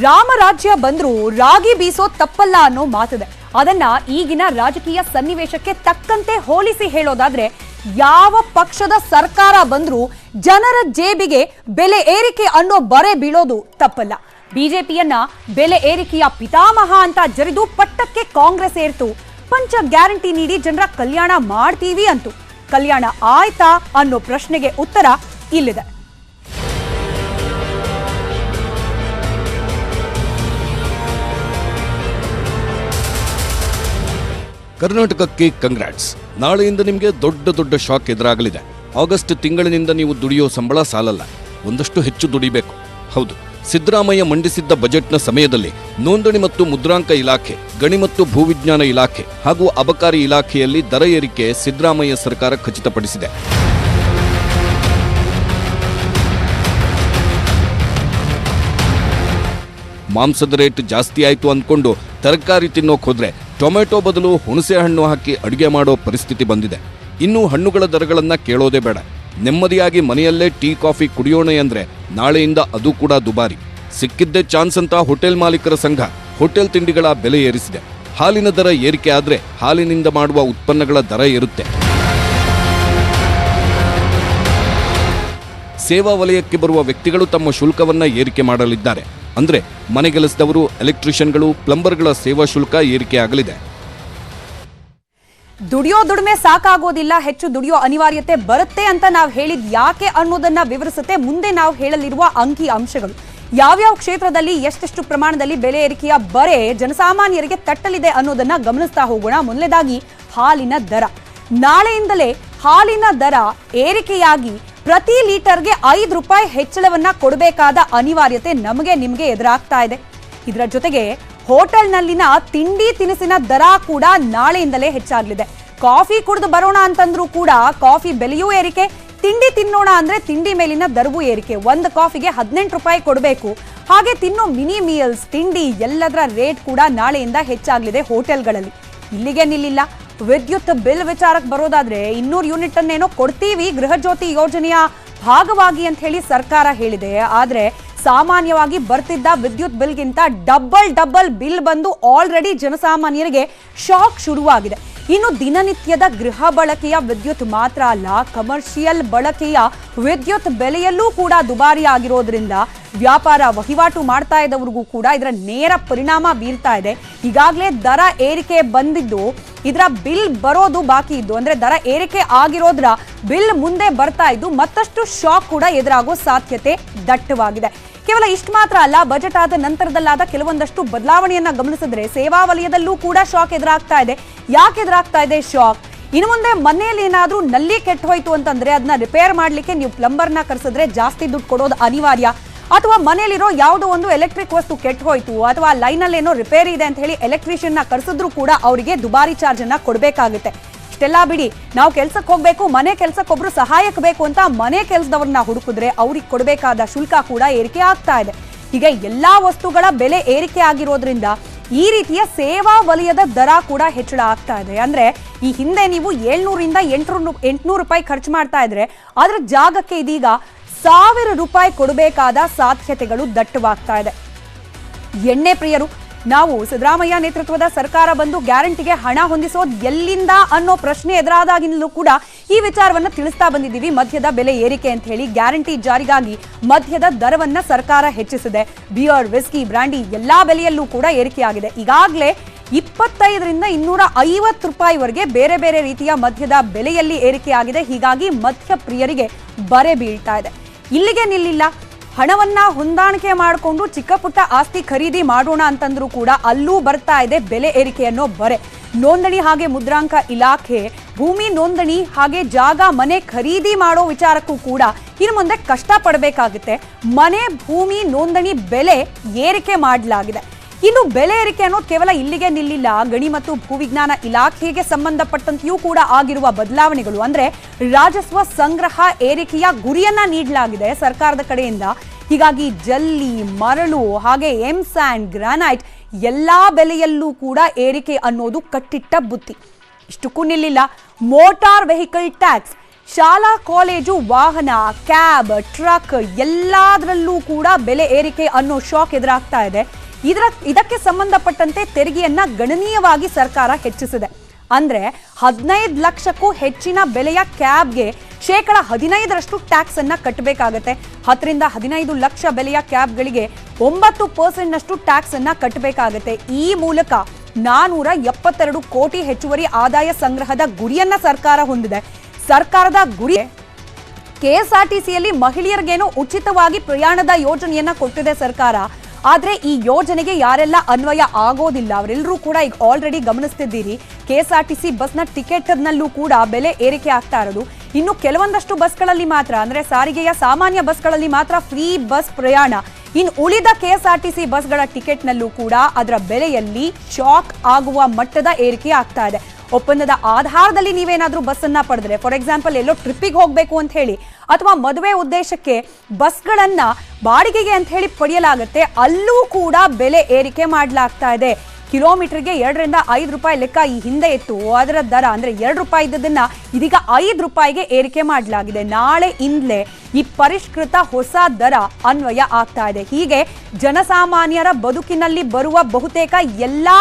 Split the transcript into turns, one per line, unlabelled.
ರಾಮರಾಜ್ಯ ಬಂದ್ರೂ ರಾಗಿ ಬೀಸೋ ತಪ್ಪಲ್ಲ ಅನ್ನೋ ಮಾತಿದೆ. ಅದನ್ನ ಈಗಿನ ರಾಜಕೀಯ ಸನ್ನಿವೇಶಕ್ಕೆ ತಕ್ಕಂತೆ ಹೋಲಿಸಿ ಹೇಳೋದಾದ್ರೆ ಯಾವ ಪಕ್ಷದ ಸರ್ಕಾರ ಬಂದ್ರೂ ಜನರ ಜೇಬಿಗೆ ಬೆಲೆ ಏರಿಕೆ ಅನ್ನೋ ಬರೆ ಬೀಳೋದು ತಪ್ಪಲ್ಲ. ಬಿಜೆಪಿಯನ್ನ ಬೆಲೆ ಏರಿಕೆಯ ಪಿತಾಮಹ ಅಂತ ಜರಿದು ಪಟ್ಟಕ್ಕೆ ಕಾಂಗ್ರೆಸ್ ಏರ್ತು. ಪಂಚ ಗ್ಯಾರಂಟಿ ನೀಡಿ ಜನರ ಕಲ್ಯಾಣ ಮಾಡ್ತೀವಿ ಅಂತು. ಕಲ್ಯಾಣ ಆಯ್ತಾ ಅನ್ನೋ ಪ್ರಶ್ನೆಗೆ ಉತ್ತರ ಇಲ್ಲಿದೆ.
ಕರ್ನಾಟಕಕ್ಕೆ ಕಂಗ್ರಾಟ್ಸ್. ನಾಳೆಯಿಂದ ನಿಮಗೆ ದೊಡ್ಡ ಶಾಕ್ ಎದುರಾಗಲಿದೆ. ಆಗಸ್ಟ್ ತಿಂಗಳಿನಿಂದ ನೀವು ದುಡಿಯೋ ಸಂಬಳ ಸಾಲಲ್ಲ, ಒಂದಷ್ಟು ಹೆಚ್ಚು ದುಡಿಬೇಕು. ಹೌದು, ಸಿದ್ದರಾಮಯ್ಯ ಮಂಡಿಸಿದ್ದ ಬಜೆಟ್ನ ಸಮಯದಲ್ಲಿ ನೋಂದಣಿ ಮತ್ತು ಮುದ್ರಾಂಕ ಇಲಾಖೆ, ಗಣಿ ಮತ್ತು ಭೂವಿಜ್ಞಾನ ಇಲಾಖೆ ಹಾಗೂ ಅಬಕಾರಿ ಇಲಾಖೆಯಲ್ಲಿ ದರ ಏರಿಕೆ ಸಿದ್ದರಾಮಯ್ಯ ಸರ್ಕಾರ ಖಚಿತಪಡಿಸಿದೆ. ಮಾಂಸದ ರೇಟ್ ಜಾಸ್ತಿ ಆಯ್ತು ಅಂದ್ಕೊಂಡು ತರಕಾರಿ ತಿನ್ನೋಕ್ ಹೋದ್ರೆ ಟೊಮೆಟೊ ಬದಲು ಹುಣಸೆ ಹಣ್ಣು ಹಾಕಿ ಅಡುಗೆ ಮಾಡೋ ಪರಿಸ್ಥಿತಿ ಬಂದಿದೆ. ಇನ್ನು ಹಣ್ಣುಗಳ ದರಗಳನ್ನ ಕೇಳೋದೇ ಬೇಡ. ನೆಮ್ಮದಿಯಾಗಿ ಮನೆಯಲ್ಲೇ ಟೀ ಕಾಫಿ ಕುಡಿಯೋಣ ಅಂದ್ರೆ ನಾಳೆಯಿಂದ ಅದು ಕೂಡ ದುಬಾರಿ. ಸಿಕ್ಕಿದ್ದೇ ಚಾನ್ಸ್ ಅಂತ ಹೋಟೆಲ್ ಮಾಲೀಕರ ಸಂಘ ಹೋಟೆಲ್ ತಿಂಡಿಗಳ ಬೆಲೆ ಏರಿಸಿದೆ. ಹಾಲಿನ ದರ ಏರಿಕೆ ಆದ್ರೆ ಹಾಲಿನಿಂದ ಮಾಡುವ ಉತ್ಪನ್ನಗಳ ದರ ಏರುತ್ತೆ. ಸೇವಾ ವಲಯಕ್ಕೆ ಬರುವ ವ್ಯಕ್ತಿಗಳು ತಮ್ಮ ಶುಲ್ಕವನ್ನ ಏರಿಕೆ ಮಾಡಲಿದ್ದಾರೆ. ಅಂದ್ರೆ ಮನೆಗೆಲಸದವರು, ಎಲೆಕ್ಟ್ರಿಷಿಯನ್ಗಳು, ಪ್ಲಂಬರ್ಗಳ ಸೇವಾ ಶುಲ್ಕ ಏರಿಕೆ ಆಗಲಿದೆ.
ದುಡಿಯೋ ದುಡಿಮೆ ಸಾಕಾಗೋದಿಲ್ಲ, ಹೆಚ್ಚು ದುಡಿಯೋ ಅನಿವಾರ್ಯತೆ ಬರುತ್ತೆ ಅಂತ ನಾವು ಹೇಳಿದ್ ಯಾಕೆ ಅನ್ನೋದನ್ನ ವಿವರಿಸುತ್ತೆ ಮುಂದೆ ನಾವು ಹೇಳಲಿರುವ ಅಂಕಿ ಅಂಶಗಳು. ಯಾವ್ಯಾವ ಕ್ಷೇತ್ರದಲ್ಲಿ ಎಷ್ಟೆಷ್ಟು ಪ್ರಮಾಣದಲ್ಲಿ ಬೆಲೆ ಏರಿಕೆಯ ಬರೆ ಜನಸಾಮಾನ್ಯರಿಗೆ ತಟ್ಟಲಿದೆ ಅನ್ನೋದನ್ನ ಗಮನಿಸ್ತಾ ಹೋಗೋಣ. ಮೊದಲನೇದಾಗಿ ಹಾಲಿನ ದರ. ನಾಳೆಯಿಂದಲೇ ಹಾಲಿನ ದರ ಏರಿಕೆಯಾಗಿ ಪ್ರತಿ ಲೀಟರ್ಗೆ 5 ರೂಪಾಯಿ ಹೆಚ್ಚಳವನ್ನ ಕೊಡಬೇಕಾದ ಅನಿವಾರ್ಯತೆ ನಮಗೆ ನಿಮಗೆ ಎದುರಾಗ್ತಾ ಇದೆ. ಇದರ ಜೊತೆಗೆ ಹೋಟೆಲ್ನಲ್ಲಿನ ತಿಂಡಿ ತಿನಿಸಿನ ದರ ಕೂಡ ನಾಳೆಯಿಂದಲೇ ಹೆಚ್ಚಾಗಲಿದೆ. ಕಾಫಿ ಕುಡಿದು ಬರೋಣ ಅಂತಂದ್ರೂ ಕೂಡ ಕಾಫಿ ಬೆಲೆಯೂ ಏರಿಕೆ, ತಿಂಡಿ ತಿನ್ನೋಣ ಅಂದ್ರೆ ತಿಂಡಿ ಮೇಲಿನ ದರವೂ ಏರಿಕೆ. ಒಂದು ಕಾಫಿಗೆ 18 ರೂಪಾಯಿ ಕೊಡಬೇಕು. ಹಾಗೆ ತಿನ್ನೋ ಮಿನಿ ಮೀಲ್ಸ್, ತಿಂಡಿ ಎಲ್ಲದರ ರೇಟ್ ಕೂಡ ನಾಳೆಯಿಂದ ಹೆಚ್ಚಾಗಲಿದೆ ಹೋಟೆಲ್ಗಳಲ್ಲಿ. ಇಲ್ಲಿಗೆ ನಿಲ್ಲಿಲ್ಲ. ವಿದ್ಯುತ್ ಬಿಲ್ ವಿಚಾರಕ್ಕೆ ಬರೋದಾದ್ರೆ 200 ಯೂನಿಟ್ ಅನ್ನೇನೋ ಕೊಡ್ತೀವಿ ಗೃಹ ಜ್ಯೋತಿ ಯೋಜನೆಯ ಭಾಗವಾಗಿ ಅಂತ ಹೇಳಿ ಸರ್ಕಾರ ಹೇಳಿದೆ. ಆದ್ರೆ ಸಾಮಾನ್ಯವಾಗಿ ಬರ್ತಿದ್ದ ವಿದ್ಯುತ್ ಬಿಲ್ಗಿಂತ ಡಬಲ್ ಬಿಲ್ ಬಂದು ಆಲ್ರೆಡಿ ಜನಸಾಮಾನ್ಯರಿಗೆ ಶಾಕ್ ಶುರುವಾಗಿದೆ. ಇನ್ನು ದಿನನಿತ್ಯದ ಗೃಹ ಬಳಕೆಯ ವಿದ್ಯುತ್ ಮಾತ್ರ ಅಲ್ಲ, ಕಮರ್ಷಿಯಲ್ ಬಳಕೆಯ ವಿದ್ಯುತ್ ಬೆಲೆಯಲ್ಲೂ ಕೂಡ ದುಬಾರಿ ಆಗಿರೋದ್ರಿಂದ ವ್ಯಾಪಾರ ವಹಿವಾಟು ಮಾಡ್ತಾ ಇದ್ದವ್ರಿಗೂ ಕೂಡ ಇದರ ನೇರ ಪರಿಣಾಮ ಬೀರ್ತಾ ಇದೆ. ಈಗಾಗಲೇ ದರ ಏರಿಕೆ ಬಂದಿದ್ದು, ಇದರ ಬಿಲ್ ಬರೋದು ಬಾಕಿ ಇದ್ದು, ಅಂದ್ರೆ ದರ ಏರಿಕೆ ಆಗಿರೋದ್ರ ಬಿಲ್ ಮುಂದೆ ಬರ್ತಾ ಇದ್ದು ಮತ್ತಷ್ಟು ಶಾಕ್ ಕೂಡ ಎದುರಾಗೋ ಸಾಧ್ಯತೆ ದಟ್ಟವಾಗಿದೆ. ಕೇವಲ ಇಷ್ಟು ಮಾತ್ರ ಅಲ್ಲ, ಬಜೆಟ್ ಆದ ನಂತರದಲ್ಲಾದ ಕೆಲವೊಂದಷ್ಟು ಬದಲಾವಣೆಯನ್ನ ಗಮನಿಸಿದ್ರೆ ಸೇವಾ ವಲಯದಲ್ಲೂ ಕೂಡ ಶಾಕ್ ಎದುರಾಗ್ತಾ ಇದೆ. ಯಾಕೆ ಎದುರಾಗ್ತಾ ಇದೆ ಶಾಕ್? ಇನ್ನು ಮುಂದೆ ಮನೆಯಲ್ಲಿ ಏನಾದ್ರೂ ನಲ್ಲಿ ಕೆಟ್ಟು ಹೋಯ್ತು ಅಂತಂದ್ರೆ ಅದನ್ನ ರಿಪೇರ್ ಮಾಡ್ಲಿಕ್ಕೆ ನೀವು ಪ್ಲಂಬರ್ನ ಕರೆಸಿದ್ರೆ ಜಾಸ್ತಿ ದುಡ್ಡು ಕೊಡೋದು ಅನಿವಾರ್ಯ. ಅಥವಾ ಮನೆಯಲ್ಲಿರೋ ಯಾವುದೋ ಒಂದು ಎಲೆಕ್ಟ್ರಿಕ್ ವಸ್ತು ಕೆಟ್ಟು ಹೋಯ್ತು ಅಥವಾ ಲೈನಲ್ಲಿ ಏನೋ ರಿಪೇರಿ ಇದೆ ಅಂತ ಹೇಳಿ ಎಲೆಕ್ಟ್ರಿಷಿಯನ್ ನ ಕರೆಸಿದ್ರು ಕೂಡ ಅವರಿಗೆ ದುಬಾರಿ ಚಾರ್ಜ್ ಅನ್ನ ಕೊಡಬೇಕಾಗುತ್ತೆ. ಇಷ್ಟೆಲ್ಲ ಬಿಡಿ, ನಾವು ಕೆಲ್ಸಕ್ಕೆ ಹೋಗ್ಬೇಕು, ಮನೆ ಕೆಲ್ಸಕ್ಕೊಬ್ರು ಸಹಾಯಕ್ಕೆ ಬೇಕು ಅಂತ ಮನೆ ಕೆಲಸದವ್ರನ್ನ ಹುಡುಕಿದ್ರೆ ಅವ್ರಿಗೆ ಕೊಡಬೇಕಾದ ಶುಲ್ಕ ಕೂಡ ಏರಿಕೆ ಆಗ್ತಾ ಇದೆ. ಹೀಗೆ ಎಲ್ಲಾ ವಸ್ತುಗಳ ಬೆಲೆ ಏರಿಕೆ ಆಗಿರೋದ್ರಿಂದ ಈ ರೀತಿಯ ಸೇವಾ ವಲಯದ ದರ ಕೂಡ ಹೆಚ್ಚಳ ಆಗ್ತಾ ಇದೆ. ಅಂದ್ರೆ ಈ ಹಿಂದೆ ನೀವು 700 ರಿಂದ 800 ರೂಪಾಯಿ ಖರ್ಚು ಮಾಡ್ತಾ ಇದ್ರೆ ಅದರ ಜಾಗಕ್ಕೆ ಇದೀಗ 1000 ರೂಪಾಯಿ ಕೊಡಬೇಕಾದ ಸಾಧ್ಯತೆಗಳು ದಟ್ಟವಾಗ್ತಾ ಇದೆ. ಎಣ್ಣೆ ಪ್ರಿಯರು, ನಾವು ಸಿದ್ದರಾಮಯ್ಯ ನೇತೃತ್ವದ ಸರ್ಕಾರ ಬಂದು ಗ್ಯಾರಂಟಿಗೆ ಹಣ ಹೊಂದಿಸೋದು ಎಲ್ಲಿಂದ ಅನ್ನೋ ಪ್ರಶ್ನೆ ಎದುರಾದಾಗಿನಲ್ಲೂ ಕೂಡ ಈ ವಿಚಾರವನ್ನ ತಿಳಿಸ್ತಾ ಬಂದಿದ್ದೀವಿ. ಮದ್ಯದ ಬೆಲೆ ಏರಿಕೆ ಅಂತ ಹೇಳಿ ಗ್ಯಾರಂಟಿ ಜಾರಿಗಾಗಿ ಮದ್ಯದ ದರವನ್ನ ಸರ್ಕಾರ ಹೆಚ್ಚಿಸಿದೆ. ಬಿಯರ್, ವಿಸ್ಕಿ, ಬ್ರಾಂಡಿ ಎಲ್ಲಾ ಬೆಲೆಯಲ್ಲೂ ಕೂಡ ಏರಿಕೆಯಾಗಿದೆ. ಈಗಾಗಲೇ 25 ರಿಂದ 250 ರೂಪಾಯಿವರೆಗೆ ಬೇರೆ ಬೇರೆ ರೀತಿಯ ಮದ್ಯದ ಬೆಲೆಯಲ್ಲಿ ಏರಿಕೆಯಾಗಿದೆ. ಹೀಗಾಗಿ ಮದ್ಯ ಪ್ರಿಯರಿಗೆ ಬರೆ ಬೀಳ್ತಾ ಇದೆ. ಇಲ್ಲಿಗೆ ನಿಲ್ಲಿಲ್ಲ. ಹಣವನ್ನ ಹೊಂದಾಣಿಕೆ ಮಾಡಿಕೊಂಡು ಚಿಕ್ಕ ಪುಟ್ಟ ಆಸ್ತಿ ಖರೀದಿ ಮಾಡೋಣ ಅಂತಂದ್ರೂ ಕೂಡ ಅಲ್ಲೂ ಬರ್ತಾ ಇದೆ ಬೆಲೆ ಏರಿಕೆ ಅನ್ನೋ ಬರೆ. ನೋಂದಣಿ ಹಾಗೆ ಮುದ್ರಾಂಕ ಇಲಾಖೆ ಭೂಮಿ ನೋಂದಣಿ ಹಾಗೆ ಜಾಗ, ಮನೆ ಖರೀದಿ ಮಾಡೋ ವಿಚಾರಕ್ಕೂ ಕೂಡ ಇನ್ನು ಮುಂದೆ ಕಷ್ಟ ಪಡಬೇಕಾಗುತ್ತೆ. ಮನೆ, ಭೂಮಿ ನೋಂದಣಿ ಬೆಲೆ ಏರಿಕೆ ಮಾಡಲಾಗಿದೆ. ಇನ್ನು ಬೆಲೆ ಏರಿಕೆ ಅನ್ನೋದು ಕೇವಲ ಇಲ್ಲಿಗೆ ನಿಲ್ಲಿಲ್ಲ. ಗಣಿ ಮತ್ತು ಭೂವಿಜ್ಞಾನ ಇಲಾಖೆಗೆ ಸಂಬಂಧಪಟ್ಟಂತೆಯೂ ಕೂಡ ಆಗಿರುವ ಬದಲಾವಣೆಗಳು, ಅಂದ್ರೆ ರಾಜಸ್ವ ಸಂಗ್ರಹ ಏರಿಕೆಯ ಗುರಿಯನ್ನ ನೀಡಲಾಗಿದೆ ಸರ್ಕಾರದ ಕಡೆಯಿಂದ. ಹೀಗಾಗಿ ಜಲ್ಲಿ, ಮರಳು ಹಾಗೆ ಎಂಸ್ಯಾಂಡ್, ಗ್ರಾನೈಟ್ ಎಲ್ಲಾ ಬೆಲೆಯಲ್ಲೂ ಕೂಡ ಏರಿಕೆ ಅನ್ನೋದು ಕಟ್ಟಿಟ್ಟ ಬುತ್ತಿ. ಇಷ್ಟಕ್ಕೂ ನಿಲ್ಲಿಲ್ಲ. ಮೋಟಾರ್ ವೆಹಿಕಲ್ ಟ್ಯಾಕ್ಸ್ ಶಾಲಾ ಕಾಲೇಜು ವಾಹನ, ಕ್ಯಾಬ್, ಟ್ರಕ್ ಎಲ್ಲದರಲ್ಲೂ ಕೂಡ ಬೆಲೆ ಏರಿಕೆ ಅನ್ನೋ ಶಾಕ್ ಎದುರಾಗ್ತಾ ಇದೆ. ಇದಕ್ಕೆ ಸಂಬಂಧಪಟ್ಟಂತೆ ತೆರಿಗೆಯನ್ನ ಗಣನೀಯವಾಗಿ ಸರ್ಕಾರ ಹೆಚ್ಚಿಸಿದೆ. ಅಂದ್ರೆ 15 ಲಕ್ಷಕ್ಕೂ ಹೆಚ್ಚಿನ ಬೆಲೆಯ ಕ್ಯಾಬ್ಗೆ 15% ಟ್ಯಾಕ್ಸ್ ಅನ್ನ ಕಟ್ಟಬೇಕಾಗತ್ತೆ. 10 ರಿಂದ 15 ಲಕ್ಷ ಬೆಲೆಯ ಕ್ಯಾಬ್ಗಳಿಗೆ 9% ನಷ್ಟು ಟ್ಯಾಕ್ಸ್ ಅನ್ನ ಕಟ್ಟಬೇಕಾಗತ್ತೆ. ಈ ಮೂಲಕ 472 ಕೋಟಿ ಹೆಚ್ಚುವರಿ ಆದಾಯ ಸಂಗ್ರಹದ ಗುರಿಯನ್ನ ಸರ್ಕಾರ ಹೊಂದಿದೆ. ಸರ್ಕಾರದ ಗುರಿ ಕೆಎಸ್ಆರ್ಟಿಸಿಯಲ್ಲಿ ಮಹಿಳೆಯರಿಗೇನೋ ಉಚಿತವಾಗಿ ಪ್ರಯಾಣದ ಯೋಜನೆಯನ್ನ ಕೊಟ್ಟಿದೆ ಸರ್ಕಾರ. ಆದ್ರೆ ಈ ಯೋಜನೆಗೆ ಯಾರೆಲ್ಲ ಅನ್ವಯ ಆಗೋದಿಲ್ಲ ಅವರೆಲ್ಲರೂ ಕೂಡ ಈಗ ಆಲ್ರೆಡಿ ಗಮನಿಸ್ತಿದ್ದೀರಿ. ಕೆಎಸ್ಆರ್ಟಿಸಿ ಬಸ್ನ ಟಿಕೆಟ್ನಲ್ಲೂ ಕೂಡ ಬೆಲೆ ಏರಿಕೆ ಆಗ್ತಾ ಇರೋದು. ಇನ್ನು ಕೆಲವೊಂದಷ್ಟು ಬಸ್ಗಳಲ್ಲಿ ಮಾತ್ರ, ಅಂದ್ರೆ ಸಾರಿಗೆಯ ಸಾಮಾನ್ಯ ಬಸ್ಗಳಲ್ಲಿ ಮಾತ್ರ ಫ್ರೀ ಬಸ್ ಪ್ರಯಾಣ. ಇನ್ನು ಉಳಿದ ಕೆಎಸ್ಆರ್ಟಿಸಿ ಬಸ್ಗಳ ಟಿಕೆಟ್ನಲ್ಲೂ ಕೂಡ ಅದರ ಬೆಲೆಯಲ್ಲಿ ಶಾಕ್ ಆಗುವ ಮಟ್ಟದ ಏರಿಕೆ ಆಗ್ತಾ ಇದೆ. ಒಪ್ಪಂದದ ಆಧಾರದಲ್ಲಿ ನೀವೇನಾದ್ರೂ ಬಸ್ಸನ್ನ ಪಡೆದ್ರೆ, ಫಾರ್ ಎಕ್ಸಾಂಪಲ್ ಎಲ್ಲೋ ಟ್ರಿಪ್ಪಿಗೆ ಹೋಗ್ಬೇಕು ಅಂತ ಹೇಳಿ ಅಥವಾ ಮದುವೆ ಉದ್ದೇಶಕ್ಕೆ ಬಸ್ಗಳನ್ನ ಬಾಡಿಗೆಗೆ ಅಂತ ಹೇಳಿ ಪಡೆಯಲಾಗುತ್ತೆ, ಅಲ್ಲೂ ಕೂಡ ಬೆಲೆ ಏರಿಕೆ ಮಾಡಲಾಗ್ತಾ ಇದೆ. ಕಿಲೋಮೀಟರ್ಗೆ 2 ರಿಂದ 5 ರೂಪಾಯಿ ಲೆಕ್ಕ ಈ ಹಿಂದೆ ಇತ್ತು. ಅದರ ದರ ಅಂದ್ರೆ 2 ರೂಪಾಯಿ ಇದ್ದದನ್ನ ಇದೀಗ 5 ರೂಪಾಯಿಗೆ ಏರಿಕೆ ಮಾಡಲಾಗಿದೆ. ನಾಳೆಯಿಂದಲೇ ಈ ಪರಿಷ್ಕೃತ ಹೊಸ ದರ ಅನ್ವಯ ಆಗ್ತಾ ಇದೆ. ಹೀಗೆ ಜನಸಾಮಾನ್ಯರ ಬದುಕಿನಲ್ಲಿ ಬರುವ ಬಹುತೇಕ ಎಲ್ಲಾ